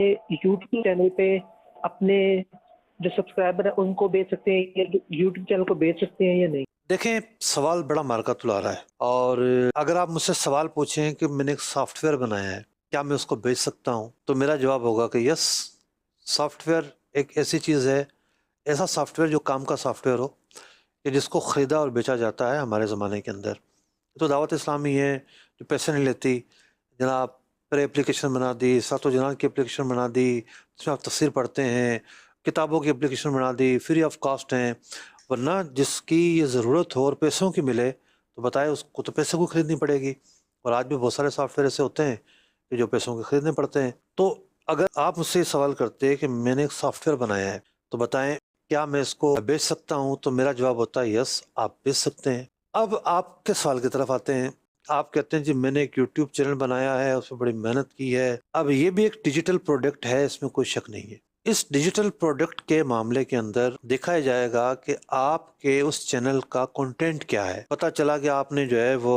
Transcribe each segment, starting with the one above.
YouTube channel पे अपने जो सब्सक्राइबर है उनको बेच सकते हैं या यूट्यूब चैनल को बेच सकते हैं या नहीं? देखें, सवाल बड़ा मार्का तुला रहा है, और अगर आप मुझसे सवाल पूछें कि मैंने एक सॉफ्टवेयर बनाया है, क्या मैं उसको बेच सकता हूँ, तो मेरा जवाब होगा कि यस, सॉफ्टवेयर एक ऐसी चीज़ है, ऐसा सॉफ्टवेयर जो काम का सॉफ्टवेयर हो, कि जिसको ख़रीदा और बेचा जाता है हमारे ज़माने के अंदर। तो दावत इस्लामी है जो पैसे नहीं लेती, जनाब पर एप्लीकेशन बना दी, सातों जनान की एप्लीकेशन बना दी, जिसमें आप तफसीर पढ़ते हैं, किताबों की एप्लीकेशन बना दी, फ्री ऑफ कॉस्ट हैं। वरना जिसकी ये ज़रूरत हो और पैसों की मिले तो बताए उसको तो पैसे को खरीदनी पड़ेगी। और आज भी बहुत सारे सॉफ्टवेयर ऐसे होते हैं कि जो पैसों के खरीदने पड़ते हैं। तो अगर आप मुझसे ये सवाल करते कि मैंने एक सॉफ्टवेयर बनाया है तो बताएं क्या मैं इसको बेच सकता हूँ, तो मेरा जवाब होता है यस, आप बेच सकते हैं। अब आपके सवाल की तरफ आते हैं। आप कहते हैं जी मैंने एक यूट्यूब चैनल बनाया है, उसमें बड़ी मेहनत की है। अब ये भी एक डिजिटल प्रोडक्ट है, इसमें कोई शक नहीं है। इस डिजिटल प्रोडक्ट के मामले के अंदर देखा जाएगा कि आपके उस चैनल का कंटेंट क्या है। पता चला कि आपने जो है वो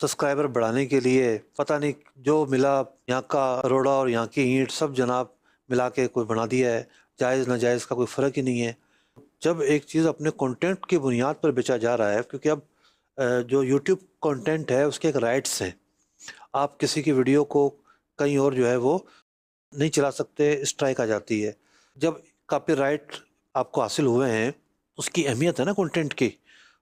सब्सक्राइबर बढ़ाने के लिए पता नहीं जो मिला, यहाँ का रोड़ा और यहाँ की ईंट सब जनाब मिला के कोई बना दिया है। जायज़ नाजायज़ का कोई फ़र्क ही नहीं है। जब एक चीज़ अपने कंटेंट की बुनियाद पर बेचा जा रहा है, क्योंकि अब जो यूट्यूब कंटेंट है उसके एक राइट्स हैं। आप किसी की वीडियो को कहीं और जो है वो नहीं चला सकते, स्ट्राइक आ जाती है। जब कॉपीराइट आपको हासिल हुए हैं, उसकी अहमियत है ना कंटेंट की,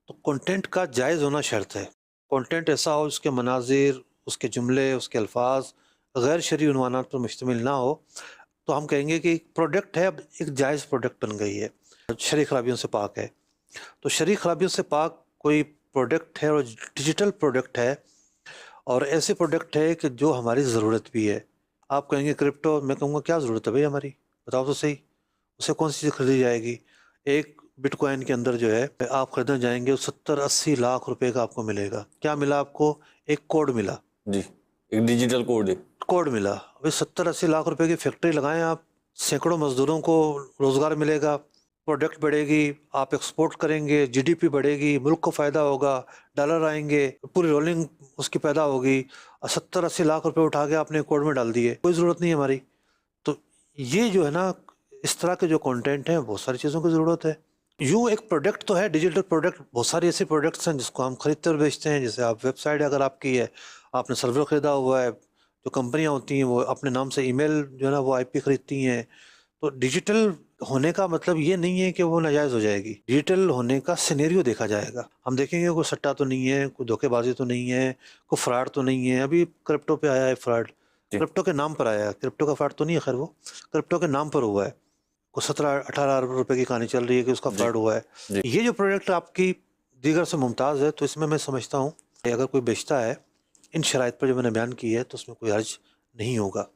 तो कंटेंट का जायज़ होना शर्त है। कंटेंट ऐसा हो उसके मनाजिर, उसके जुमले, उसके अल्फाज गैर शरई उन्वानात पर मुश्तमिल ना हो, तो हम कहेंगे कि प्रोडक्ट है, अब एक जायज़ प्रोडक्ट बन गई है, शरई खराबियों से पाक है। तो शरई खराबियों से पाक कोई प्रोडक्ट है और डिजिटल प्रोडक्ट है, और ऐसे प्रोडक्ट है कि जो हमारी ज़रूरत भी है। आप कहेंगे क्रिप्टो, मैं कहूँगा क्या ज़रूरत है भाई हमारी, बताओ तो सही, उससे कौन सी चीज़ खरीदी जाएगी। एक बिटकॉइन के अंदर जो है आप खरीदने जाएंगे 70-80 लाख रुपए का आपको मिलेगा। क्या मिला आपको? एक कोड मिला जी, एक डिजिटल कोड है। कोड मिला। अभी 70-80 लाख रुपए की फैक्ट्री लगाएं आप, सैकड़ों मजदूरों को रोज़गार मिलेगा, प्रोडक्ट बढ़ेगी, आप एक्सपोर्ट करेंगे, जीडीपी बढ़ेगी, मुल्क को फ़ायदा होगा, डॉलर आएंगे, पूरी रोलिंग उसकी पैदा होगी। 70-80 लाख रुपए उठा के आपने कोड में डाल दिए, कोई ज़रूरत नहीं है हमारी। तो ये जो है ना, इस तरह के जो कंटेंट हैं, बहुत सारी चीज़ों की ज़रूरत है। यूँ एक प्रोडक्ट तो है, डिजिटल प्रोडक्ट, बहुत सारे ऐसे प्रोडक्ट्स हैं जिसको हम खरीदते और बेचते हैं। जैसे आप वेबसाइट अगर आपकी है, आपने सर्वर ख़रीदा हुआ है, जो कंपनियां होती हैं वो अपने नाम से ईमेल जो है ना वो आईपी खरीदती हैं। तो डिजिटल होने का मतलब ये नहीं है कि वो नाजायज़ हो जाएगी। डिजिटल होने का सिनेरियो देखा जाएगा। हम देखेंगे कोई सट्टा तो नहीं है, कोई धोखेबाजी तो नहीं है, कोई फ्रॉड तो नहीं है। अभी क्रिप्टो पे आया है फ्रॉड, क्रिप्टो के नाम पर आया है, क्रिप्टो का फ्रॉड तो नहीं है, खैर वो क्रिप्टो के नाम पर हुआ है। को 17-18 अरब रुपए की कहानी चल रही है कि उसका फ्रॉड हुआ है। ये जो प्रोडक्ट आपकी दीगर से मुमताज़ है, तो इसमें मैं समझता हूँ कि अगर कोई बेचता है इन शराइत पर जो मैंने बयान की है, तो उसमें कोई हर्ज नहीं होगा।